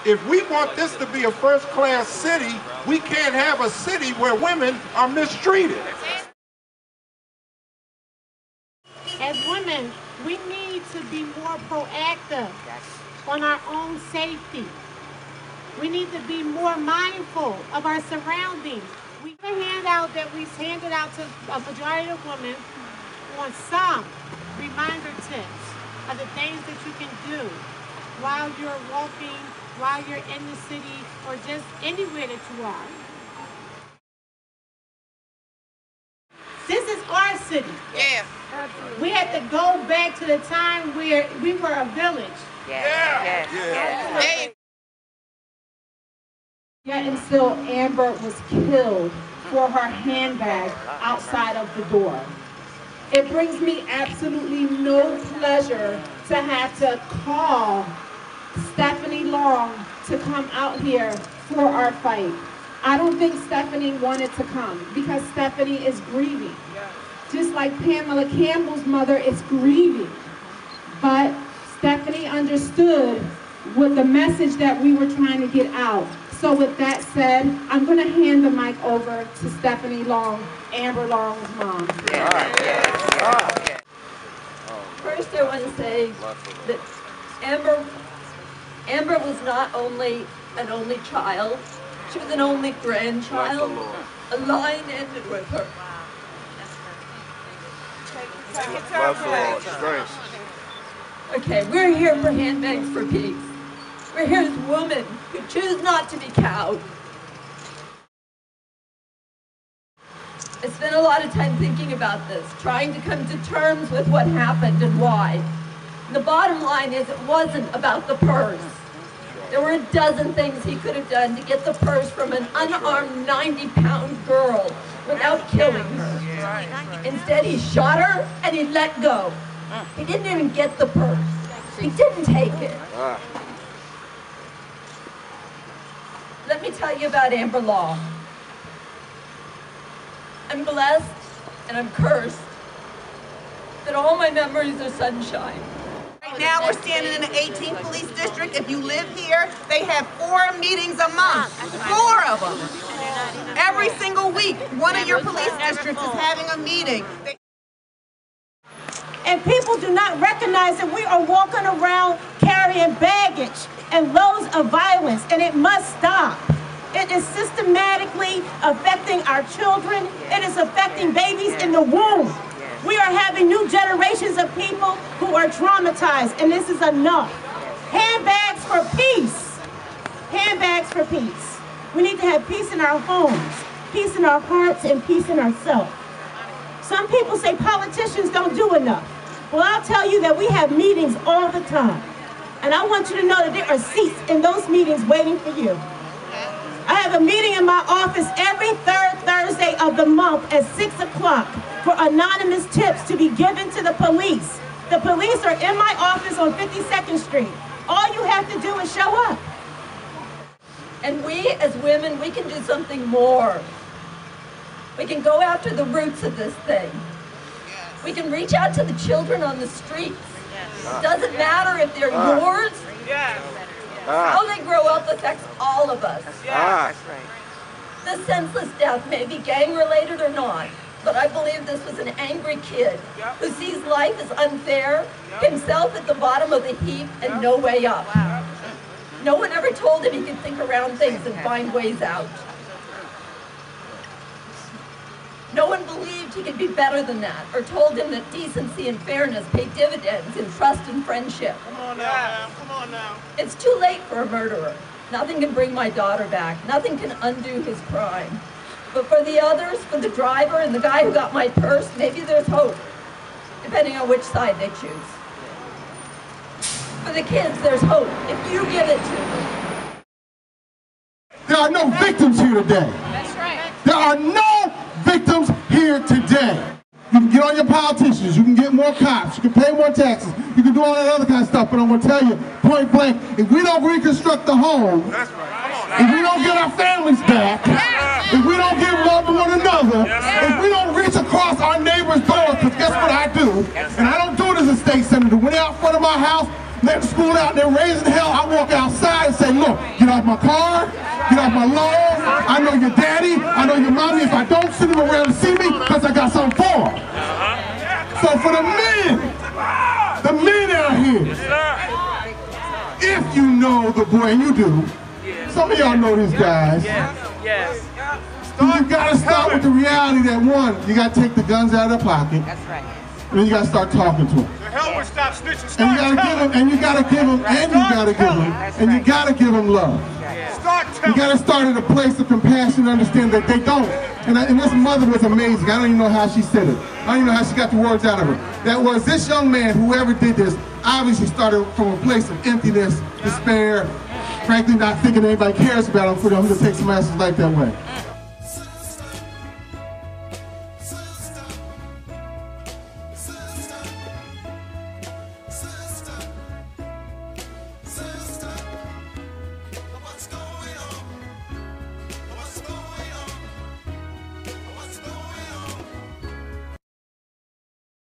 If we want this to be a first-class city, we can't have a city where women are mistreated. As women, we need to be more proactive on our own safety. We need to be more mindful of our surroundings. We have a handout that we handed out to a majority of women on some reminder tips of the things that you can do while you're walking, while you're in the city, or just anywhere that you are. This is our city. Yeah. We had to go back to the time where we were a village. Yeah. Yet until Amber was killed for her handbag outside of the door. It brings me absolutely no pleasure to have to call Stephanie Long to come out here for our fight. I don't think Stephanie wanted to come because Stephanie is grieving. Just like Pamela Campbell's mother is grieving. But Stephanie understood what the message that we were trying to get out. So with that said, I'm going to hand the mic over to Stephanie Long, Amber Long's mom. First, I want to say that Amber was not only an only child, she was an only grandchild. A line ended with her. Okay, we're here for Handbags for Peace. We're here as women who choose not to be cowed. I spent a lot of time thinking about this, trying to come to terms with what happened and why. And the bottom line is it wasn't about the purse. There were a dozen things he could have done to get the purse from an unarmed 90-pound girl without killing her. Instead, he shot her and he let go. He didn't even get the purse. He didn't take it. Let me tell you about Amber Law. I'm blessed and I'm cursed that all my memories are sunshine. Right now we're standing in the 18th Police District. If you live here, they have 4 meetings a month. 4 of them. Every single week, one of your police districts is having a meeting. And people do not recognize that we are walking around carrying baggage and loads of violence, and it must stop. It is systematically affecting our children. It is affecting babies in the womb. We are having new generations of people who are traumatized, and this is enough. Handbags for peace. Handbags for peace. We need to have peace in our homes, peace in our hearts, and peace in ourselves. Some people say politicians don't do enough. Well, I'll tell you that we have meetings all the time. And I want you to know that there are seats in those meetings waiting for you. I have a meeting in my office every 3rd Thursday of the month at 6 o'clock for anonymous tips to be given to the police. The police are in my office on 52nd Street. All you have to do is show up. And we, as women, we can do something more. We can go after the roots of this thing. We can reach out to the children on the streets. It doesn't matter if they're yours. How they grow up affects all of us. The senseless death may be gang-related or not, but I believe this was an angry kid who sees life as unfair, himself at the bottom of the heap, and no way up. No one ever told him he could think around things and find ways out. No one believed he could be better than that, or told him that decency and fairness pay dividends in trust and friendship. Come on now, man. Come on now. It's too late for a murderer. Nothing can bring my daughter back. Nothing can undo his crime. But for the others, for the driver and the guy who got my purse, maybe there's hope, depending on which side they choose. For the kids, there's hope, if you give it to them. There are no victims here today. That's right. There are no victims here today. You can get on your politicians, you can get more cops, you can pay more taxes, you can do all that other kind of stuff, but I'm going to tell you, point blank, if we don't reconstruct the home, if we don't get our families back, if we don't give love to one another, if we don't reach across our neighbor's doors, because guess what I do? And I don't do it as a state senator. When they're out front of my house, they're school out, they're raising hell, I walk outside and say, look, my car, get off my lawn. I know your daddy, I know your mommy. If I don't see them around to see me, because I got something for them. So for the men out here, if you know the boy, and you do, some of y'all know these guys. Yes. You gotta start with the reality that one, you gotta take the guns out of their pocket. That's right. And then you gotta start talking to them. Help stop snitching. And you gotta give them, and you gotta give them, and you gotta give them, and you gotta give them love. You gotta start at a place of compassion and understand that they don't. And this mother was amazing. I don't even know how she said it. I don't even know how she got the words out of her. That was, this young man, whoever did this, obviously started from a place of emptiness, despair, frankly not thinking anybody cares about him for them to take some actions like that way.